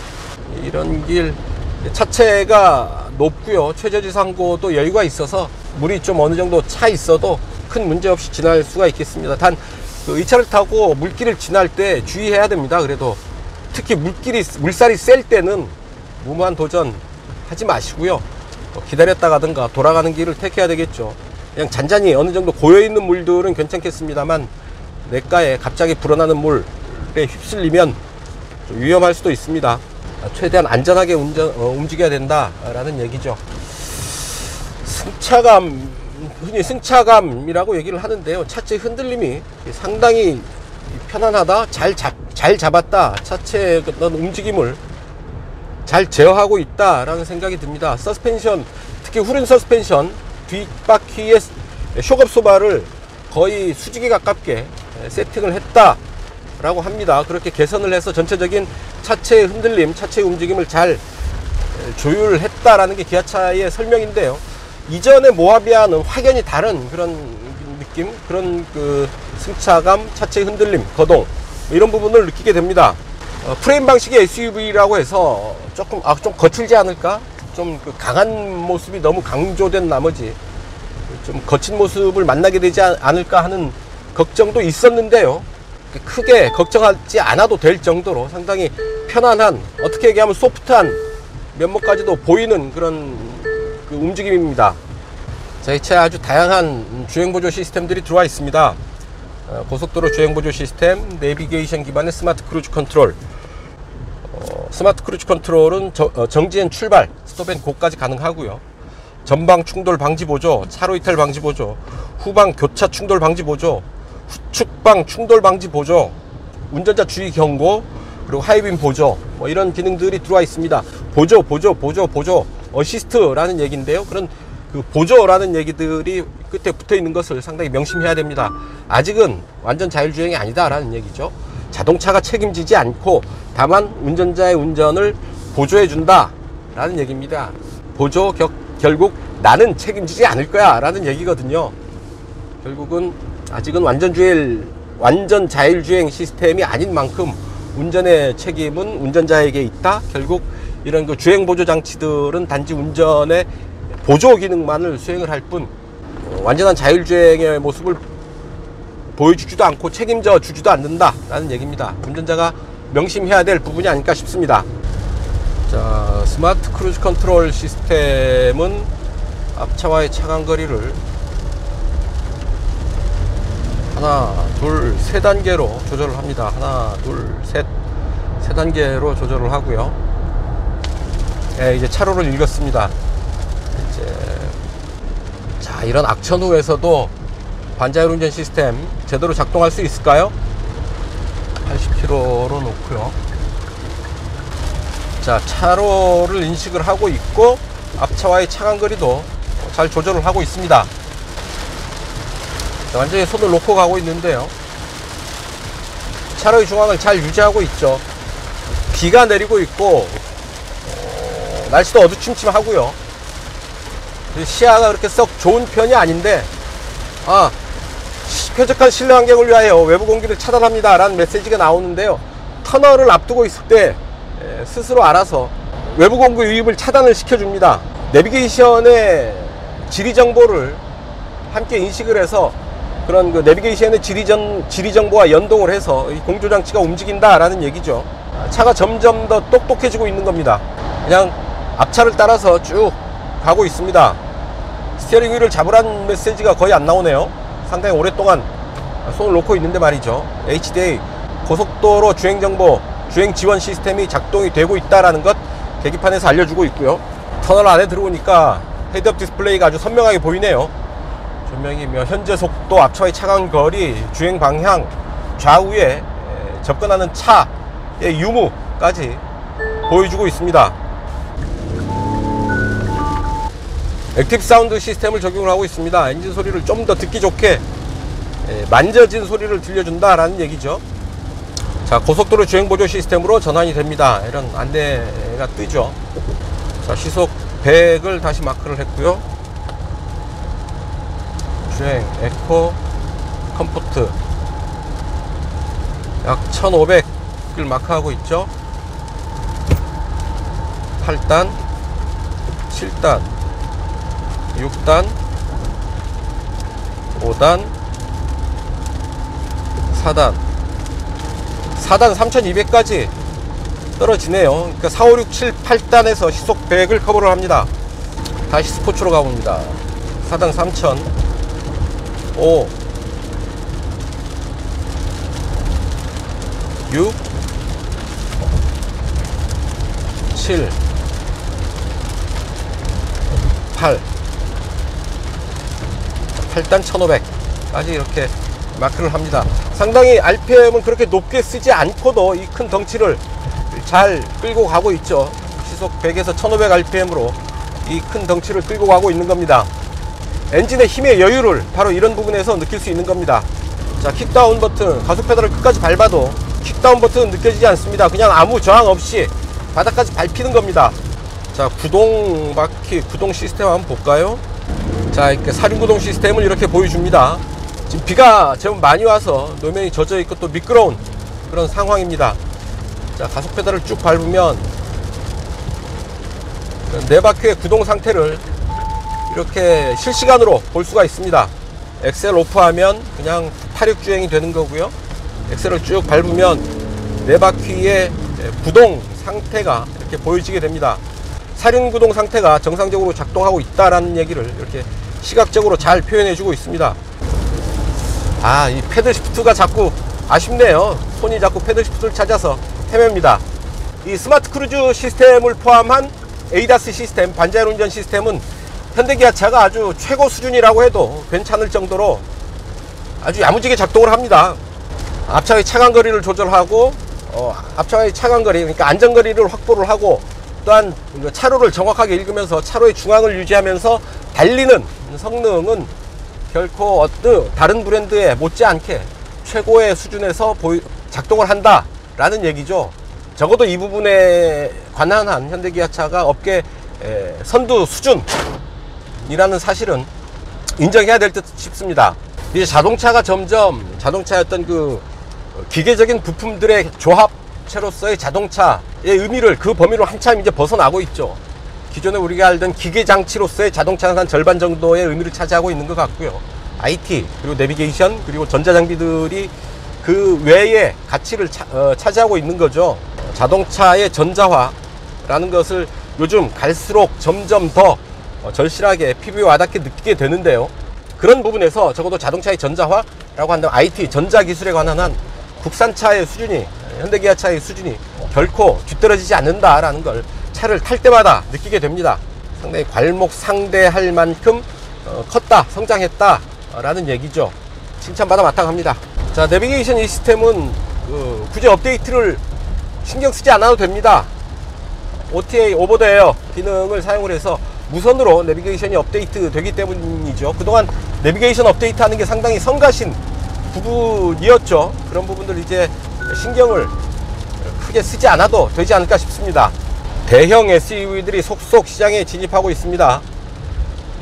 이런 길 차체가 높고요, 최저지상고도 여유가 있어서 물이 좀 어느 정도 차 있어도 큰 문제 없이 지날 수가 있겠습니다. 단 이 차를 타고 물길을 지날 때 주의해야 됩니다. 그래도 특히 물살이 셀 때는 무모한 도전 하지 마시고요, 기다렸다 가든가 돌아가는 길을 택해야 되겠죠. 그냥 잔잔히 어느 정도 고여있는 물들은 괜찮겠습니다만 냇가에 갑자기 불어나는 물에 휩쓸리면 좀 위험할 수도 있습니다. 최대한 안전하게 움직여야 된다라는 얘기죠. 승차감, 흔히 승차감이라고 얘기를 하는데요, 차체 흔들림이 상당히 편안하다, 잘 잡았다, 차체의 어떤 움직임을 잘 제어하고 있다라는 생각이 듭니다. 서스펜션, 특히 후륜 서스펜션 뒷바퀴의 쇼업소바를 거의 수직에 가깝게 세팅을 했다라고 합니다. 그렇게 개선을 해서 전체적인 차체의 흔들림, 차체의 움직임을 잘 조율했다라는 게 기아차의 설명인데요. 이전의 모하비아는 확연히 다른 그런 느낌, 그런 그 승차감, 차체의 흔들림, 거동, 이런 부분을 느끼게 됩니다. 프레임 방식의 SUV라고 해서 좀 거칠지 않을까? 좀 그 강한 모습이 너무 강조된 나머지 좀 거친 모습을 만나게 되지 않을까 하는 걱정도 있었는데요. 크게 걱정하지 않아도 될 정도로 상당히 편안한, 어떻게 얘기하면 소프트한 면모까지도 보이는 그런 그 움직임입니다. 자, 이 차에 아주 다양한 주행보조 시스템들이 들어와 있습니다. 고속도로 주행보조 시스템, 내비게이션 기반의 스마트 크루즈 컨트롤. 스마트 크루즈 컨트롤은 정지앤 출발, 스톱앤 고까지 가능하고요. 전방 충돌 방지 보조, 차로 이탈 방지 보조, 후방 교차 충돌 방지 보조, 후측방 충돌 방지 보조, 운전자 주의 경고, 그리고 하이빔 보조, 뭐 이런 기능들이 들어와 있습니다. 보조, 어시스트라는 얘기인데요. 그런 그 보조라는 얘기들이 끝에 붙어 있는 것을 상당히 명심해야 됩니다. 아직은 완전 자율주행이 아니다라는 얘기죠. 자동차가 책임지지 않고 다만 운전자의 운전을 보조해 준다 라는 얘기입니다. 보조 결국 나는 책임지지 않을 거야 라는 얘기거든요. 결국은 아직은 완전 자율주행 시스템이 아닌 만큼 운전의 책임은 운전자에게 있다. 결국 이런 그 주행보조 장치들은 단지 운전의 보조 기능만을 수행을 할 뿐 완전한 자율주행의 모습을 보여주지도 않고 책임져 주지도 않는다 라는 얘기입니다. 운전자가 명심해야 될 부분이 아닐까 싶습니다. 자, 스마트 크루즈 컨트롤 시스템은 앞차와의 차간거리를 하나, 둘, 세 단계로 조절을 합니다. 하나, 둘, 셋, 세 단계로 조절을 하고요. 네, 이제 차로를 읽었습니다. 자, 이런 악천 후에서도 반자율 운전 시스템 제대로 작동할 수 있을까요? 80km로 놓고요. 자, 차로를 인식을 하고 있고 앞차와의 차간거리도 잘 조절을 하고 있습니다. 자, 완전히 손을 놓고 가고 있는데요. 차로의 중앙을 잘 유지하고 있죠. 비가 내리고 있고 날씨도 어두침침하고요. 시야가 그렇게 썩 좋은 편이 아닌데, 쾌적한 실내 환경을 위하여 외부 공기를 차단합니다 라는 메시지가 나오는데요, 터널을 앞두고 있을 때 스스로 알아서 외부 공기 유입을 차단을 시켜줍니다. 내비게이션의 지리 정보를 함께 인식을 해서 그런 그 내비게이션의 지리 정보와 연동을 해서 이 공조장치가 움직인다 라는 얘기죠. 차가 점점 더 똑똑해지고 있는 겁니다. 그냥 앞차를 따라서 쭉 가고 있습니다. 스티어링 휠을 잡으라는 메시지가 거의 안 나오네요. 상당히 오랫동안 손을 놓고 있는데 말이죠. HDA 고속도로 주행정보 주행지원 시스템이 작동이 되고 있다는 것 계기판에서 알려주고 있고요. 터널 안에 들어오니까 헤드업 디스플레이가 아주 선명하게 보이네요. 조명이 현재 속도, 앞차와의 차간거리, 주행 방향, 좌우에 접근하는 차의 유무까지 보여주고 있습니다. 액티브 사운드 시스템을 적용을 하고 있습니다. 엔진 소리를 좀 더 듣기 좋게 만져진 소리를 들려준다라는 얘기죠. 자, 고속도로 주행 보조 시스템으로 전환이 됩니다. 이런 안내가 뜨죠. 자, 시속 100을 다시 마크를 했고요. 주행 에코 컴포트 약 1500을 마크하고 있죠. 8단 7단 6단 5단 4단 3200까지 떨어지네요. 그러니까 4, 5, 6, 7, 8단에서 시속 100을 커버를 합니다. 다시 스포츠로 가봅니다. 4단 3000 5 6 7 8 8단 1500까지 이렇게 마크를 합니다. 상당히 RPM은 그렇게 높게 쓰지 않고도 이 큰 덩치를 잘 끌고 가고 있죠. 시속 100에서 1500rpm으로 이 큰 덩치를 끌고 가고 있는 겁니다. 엔진의 힘의 여유를 바로 이런 부분에서 느낄 수 있는 겁니다. 자, 킥다운 버튼, 가속 페달을 끝까지 밟아도 킥다운 버튼은 느껴지지 않습니다. 그냥 아무 저항 없이 바닥까지 밟히는 겁니다. 자, 구동 바퀴, 구동 시스템 한번 볼까요? 자, 이렇게 사륜구동 시스템을 이렇게 보여줍니다. 지금 비가 제법 많이 와서 노면이 젖어 있고 또 미끄러운 그런 상황입니다. 자, 가속 페달을 쭉 밟으면 네 바퀴의 구동 상태를 이렇게 실시간으로 볼 수가 있습니다. 엑셀 오프하면 그냥 타력 주행이 되는 거고요. 엑셀을 쭉 밟으면 네 바퀴의 구동 상태가 이렇게 보여지게 됩니다. 사륜 구동 상태가 정상적으로 작동하고 있다라는 얘기를 이렇게 시각적으로 잘 표현해 주고 있습니다. 아, 이 패들 시프트가 자꾸 아쉽네요. 손이 자꾸 패들 시프트를 찾아서 헤맵니다. 이 스마트 크루즈 시스템을 포함한 에이다스 시스템, 반자율 운전 시스템은 현대기아차가 아주 최고 수준이라고 해도 괜찮을 정도로 아주 야무지게 작동을 합니다. 앞차의 차간거리를 조절하고 앞차의 차간거리, 그러니까 안전거리를 확보를 하고, 또한 차로를 정확하게 읽으면서 차로의 중앙을 유지하면서 달리는 성능은 결코 어떤 다른 브랜드에 못지않게 최고의 수준에서 작동을 한다라는 얘기죠. 적어도 이 부분에 관한 한 현대기아차가 업계 선두 수준이라는 사실은 인정해야 될 듯 싶습니다. 이제 자동차가 점점 자동차의 어떤 그 기계적인 부품들의 조합체로서의 자동차의 의미를, 그 범위로 한참 이제 벗어나고 있죠. 기존에 우리가 알던 기계 장치로서의 자동차는 한 절반 정도의 의미를 차지하고 있는 것 같고요. IT, 그리고 내비게이션, 그리고 전자장비들이 그 외의 가치를 차지하고 있는 거죠. 자동차의 전자화라는 것을 요즘 갈수록 점점 더 절실하게 피부에 와닿게 느끼게 되는데요. 그런 부분에서 적어도 자동차의 전자화라고 한다면 IT, 전자기술에 관한 한 국산차의 수준이, 현대기아차의 수준이 결코 뒤떨어지지 않는다라는 걸 차를 탈 때마다 느끼게 됩니다. 상당히 괄목상대할 만큼 컸다, 성장했다 라는 얘기죠. 칭찬받아 마땅합니다. 자, 내비게이션 이 시스템은 굳이 업데이트를 신경 쓰지 않아도 됩니다. OTA, 오버 더 에어 기능을 사용을 해서 무선으로 내비게이션이 업데이트 되기 때문이죠. 그동안 내비게이션 업데이트 하는 게 상당히 성가신 부분이었죠. 그런 부분들 이제 신경을 크게 쓰지 않아도 되지 않을까 싶습니다. 대형 SUV들이 속속 시장에 진입하고 있습니다.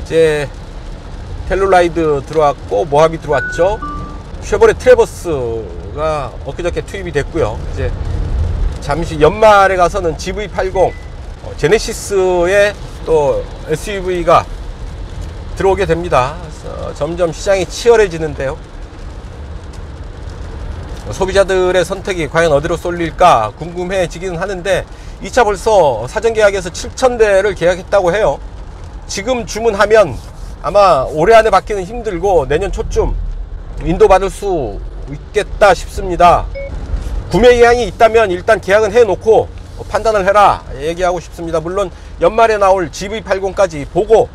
이제 텔룰라이드 들어왔고 모하비 들어왔죠. 쉐보레 트래버스가 엊그저께 투입이 됐고요. 이제 잠시 연말에 가서는 GV80 제네시스의 또 SUV가 들어오게 됩니다. 그래서 점점 시장이 치열해지는데요. 소비자들의 선택이 과연 어디로 쏠릴까 궁금해지기는 하는데, 이 차 벌써 사전 계약에서 7,000대를 계약했다고 해요. 지금 주문하면 아마 올해 안에 받기는 힘들고 내년 초쯤 인도받을 수 있겠다 싶습니다. 구매 의향이 있다면 일단 계약은 해놓고 판단을 해라 얘기하고 싶습니다. 물론 연말에 나올 GV80까지 보고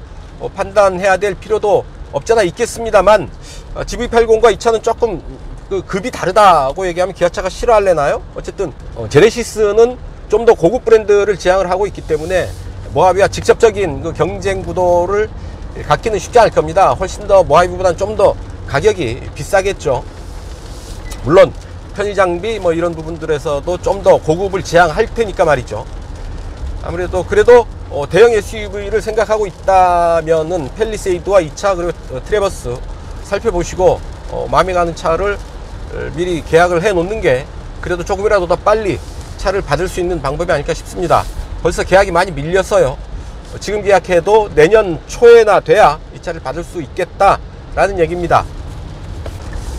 판단해야 될 필요도 없잖아 있겠습니다만, GV80과 이 차는 조금 급이 다르다고 얘기하면 기아차가 싫어할래나요? 어쨌든 제네시스는 좀 더 고급 브랜드를 지향을 하고 있기 때문에 모하비와 직접적인 그 경쟁 구도를 갖기는 쉽지 않을 겁니다. 훨씬 더 모하비보다는 좀 더 가격이 비싸겠죠. 물론 편의 장비 뭐 이런 부분들에서도 좀 더 고급을 지향할 테니까 말이죠. 아무래도 그래도 대형 SUV를 생각하고 있다면은 팰리세이드와 2차 그리고 트래버스 살펴보시고 마음에 가는 차를 미리 계약을 해 놓는 게 그래도 조금이라도 더 빨리 차를 받을 수 있는 방법이 아닐까 싶습니다. 벌써 계약이 많이 밀렸어요. 지금 계약해도 내년 초에나 돼야 이 차를 받을 수 있겠다라는 얘기입니다.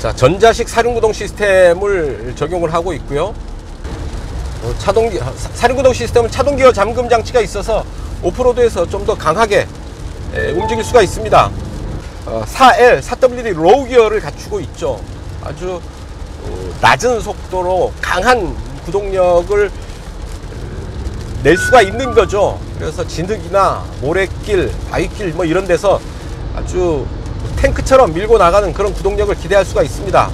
자, 전자식 사륜구동 시스템을 적용을 하고 있고요. 사륜구동 시스템은 차동기어 잠금 장치가 있어서 오프로드에서 좀 더 강하게 움직일 수가 있습니다. 4L, 4WD 로우 기어를 갖추고 있죠. 아주 낮은 속도로 강한 구동력을 낼 수가 있는 거죠. 그래서 진흙이나 모래길, 바위길 뭐 이런 데서 아주 탱크처럼 밀고 나가는 그런 구동력을 기대할 수가 있습니다.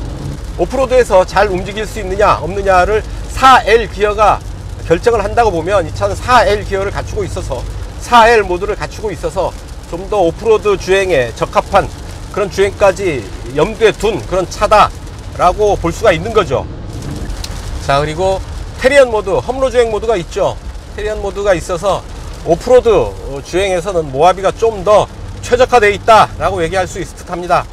오프로드에서 잘 움직일 수 있느냐 없느냐를 4L 기어가 결정을 한다고 보면 이 차는 4L 기어를 갖추고 있어서 4L 모드를 갖추고 있어서 좀 더 오프로드 주행에 적합한 그런 주행까지 염두에 둔 그런 차다라고 볼 수가 있는 거죠. 자, 그리고 테리언 모드, 험로 주행 모드가 있죠. 테리언 모드가 있어서 오프로드 주행에서는 모하비가 좀 더 최적화되어 있다라고 얘기할 수 있을 듯 합니다.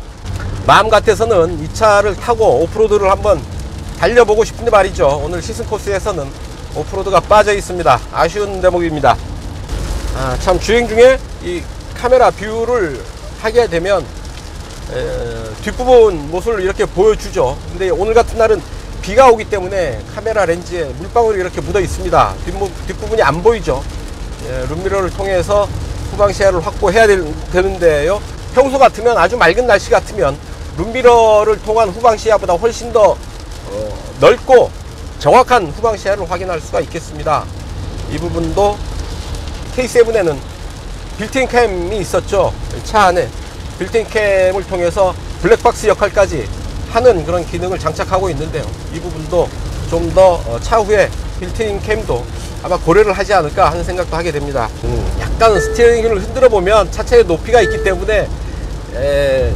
마음 같아서는 이 차를 타고 오프로드를 한번 달려보고 싶은데 말이죠. 오늘 시승 코스에서는 오프로드가 빠져 있습니다. 아쉬운 대목입니다. 참 주행 중에 이 카메라 뷰를 하게 되면 뒷부분 모습을 이렇게 보여주죠. 근데 오늘 같은 날은 비가 오기 때문에 카메라 렌즈에 물방울이 이렇게 묻어 있습니다. 뒷부분이 안 보이죠. 룸미러를 통해서 후방 시야를 확보해야 되는데요. 평소 같으면, 아주 맑은 날씨 같으면 룸미러를 통한 후방 시야보다 훨씬 더 넓고 정확한 후방 시야를 확인할 수가 있겠습니다. 이 부분도 K7에는 빌트인 캠이 있었죠. 차 안에 빌트인 캠을 통해서 블랙박스 역할까지 하는 그런 기능을 장착하고 있는데요. 이 부분도 좀 더 차후에 빌트인 캠도 아마 고려를 하지 않을까 하는 생각도 하게 됩니다. 약간 스티어링 휠을 흔들어 보면 차체의 높이가 있기 때문에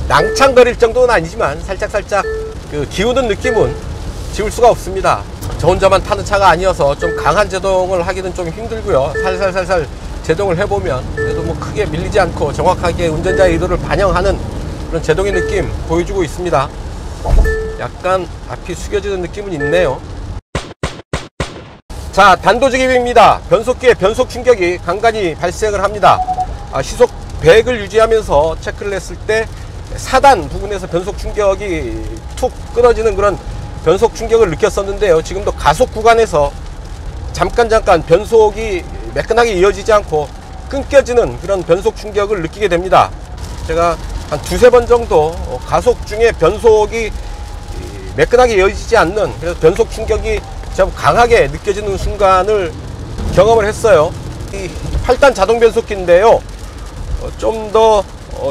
낭창거릴 정도는 아니지만 살짝살짝 그 기우는 느낌은 지울 수가 없습니다. 저 혼자만 타는 차가 아니어서 좀 강한 제동을 하기는 좀 힘들고요. 살살살살 제동을 해보면 그래도 뭐 크게 밀리지 않고 정확하게 운전자의 의도를 반영하는 그런 제동의 느낌 보여주고 있습니다. 약간 앞이 숙여지는 느낌은 있네요. 자, 단도직입입니다. 변속기에 변속 충격이 간간히 발생을 합니다. 시속 100을 유지하면서 체크를 했을 때 4단 부분에서 변속 충격이 툭 끊어지는 그런 변속 충격을 느꼈었는데요. 지금도 가속 구간에서 잠깐 변속이 매끈하게 이어지지 않고 끊겨지는 그런 변속 충격을 느끼게 됩니다. 제가 한 두세 번 정도 가속 중에 변속이 매끈하게 이어지지 않는, 그래서 변속 충격이 좀 강하게 느껴지는 순간을 경험을 했어요. 이 8단 자동 변속기인데요. 좀 더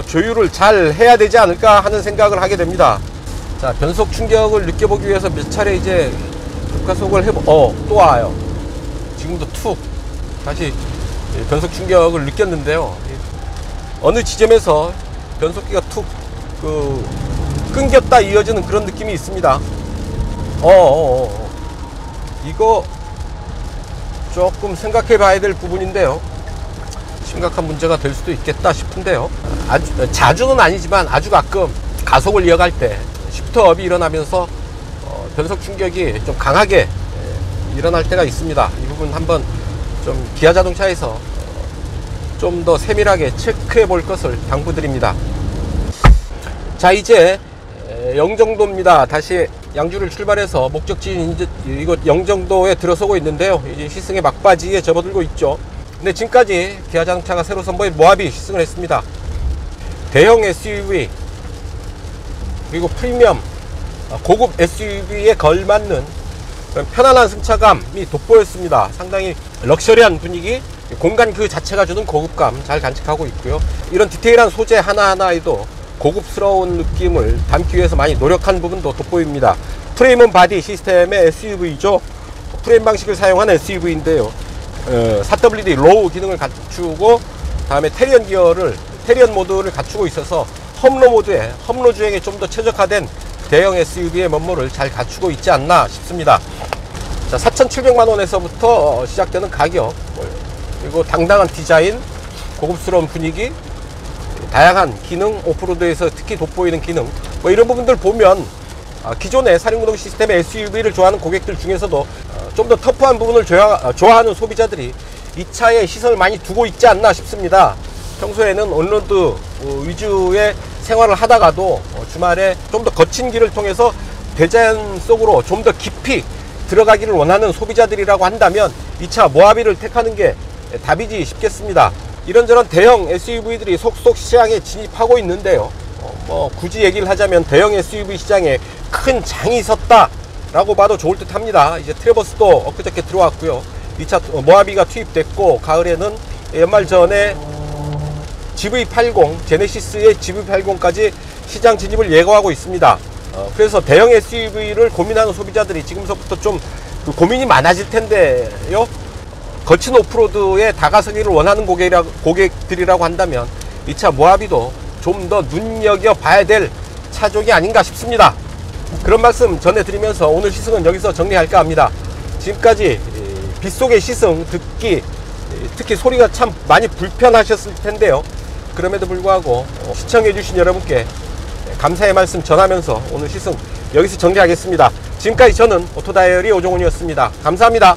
조율을 잘 해야 되지 않을까 하는 생각을 하게 됩니다. 자, 변속 충격을 느껴보기 위해서 몇 차례 이제 급가속을 또 와요. 지금도 툭 다시 변속 충격을 느꼈는데요. 어느 지점에서 변속기가 툭 끊겼다 이어지는 그런 느낌이 있습니다. 이거 조금 생각해 봐야 될 부분인데요. 심각한 문제가 될 수도 있겠다 싶은데요. 아주 자주는 아니지만 아주 가끔 가속을 이어갈 때 시프트업이 일어나면서 변속 충격이 좀 강하게 일어날 때가 있습니다. 이 부분 한번 좀 기아 자동차에서 좀 더 세밀하게 체크해 볼 것을 당부드립니다. 자, 이제 영종도입니다. 다시 양주를 출발해서 목적지인 이곳 영종도에 들어서고 있는데요. 이제 시승의 막바지에 접어들고 있죠. 근데 지금까지 기아 자동차가 새로 선보인 모하비 시승을 했습니다. 대형 SUV 그리고 프리미엄 고급 SUV에 걸맞는 편안한 승차감이 돋보였습니다. 상당히 럭셔리한 분위기, 공간 그 자체가 주는 고급감 잘 간직하고 있고요. 이런 디테일한 소재 하나하나에도 고급스러운 느낌을 담기 위해서 많이 노력한 부분도 돋보입니다. 프레임은 바디 시스템의 SUV죠. 프레임 방식을 사용한 SUV인데요. 4WD 로우 기능을 갖추고, 다음에 테리언 모드를 갖추고 있어서 험로 주행에 좀 더 최적화된 대형 SUV의 면모를 잘 갖추고 있지 않나 싶습니다. 자, 4,700만 원에서부터 시작되는 가격, 그리고 당당한 디자인, 고급스러운 분위기, 다양한 기능, 오프로드에서 특히 돋보이는 기능, 뭐 이런 부분들 보면 기존의 4륜구동 시스템의 SUV를 좋아하는 고객들 중에서도 좀 더 터프한 부분을 좋아하는 소비자들이 이 차에 시선을 많이 두고 있지 않나 싶습니다. 평소에는 온로드 위주의 생활을 하다가도 주말에 좀 더 거친 길을 통해서 대자연 속으로 좀 더 깊이 들어가기를 원하는 소비자들이라고 한다면 이 차 모하비를 택하는 게 답이지 싶겠습니다. 이런저런 대형 SUV들이 속속 시장에 진입하고 있는데요. 뭐 굳이 얘기를 하자면 대형 SUV 시장에 큰 장이 섰다 라고 봐도 좋을 듯 합니다. 이제 트래버스도 엊그저께 들어왔고요. 이 차 모하비가 투입됐고, 가을에는 연말 전에 GV80, 제네시스의 GV80까지 시장 진입을 예고하고 있습니다. 그래서 대형 SUV를 고민하는 소비자들이 지금서부터 좀 고민이 많아질 텐데요. 거친 오프로드에 다가서기를 원하는 고객들이라고 한다면 이 차 모하비도 좀 더 눈여겨봐야 될 차종이 아닌가 싶습니다. 그런 말씀 전해드리면서 오늘 시승은 여기서 정리할까 합니다. 지금까지 빗속의 시승 듣기, 특히 소리가 참 많이 불편하셨을 텐데요. 그럼에도 불구하고 시청해주신 여러분께 감사의 말씀 전하면서 오늘 시승 여기서 정리하겠습니다. 지금까지 저는 오토다이어리 오종훈이었습니다. 감사합니다.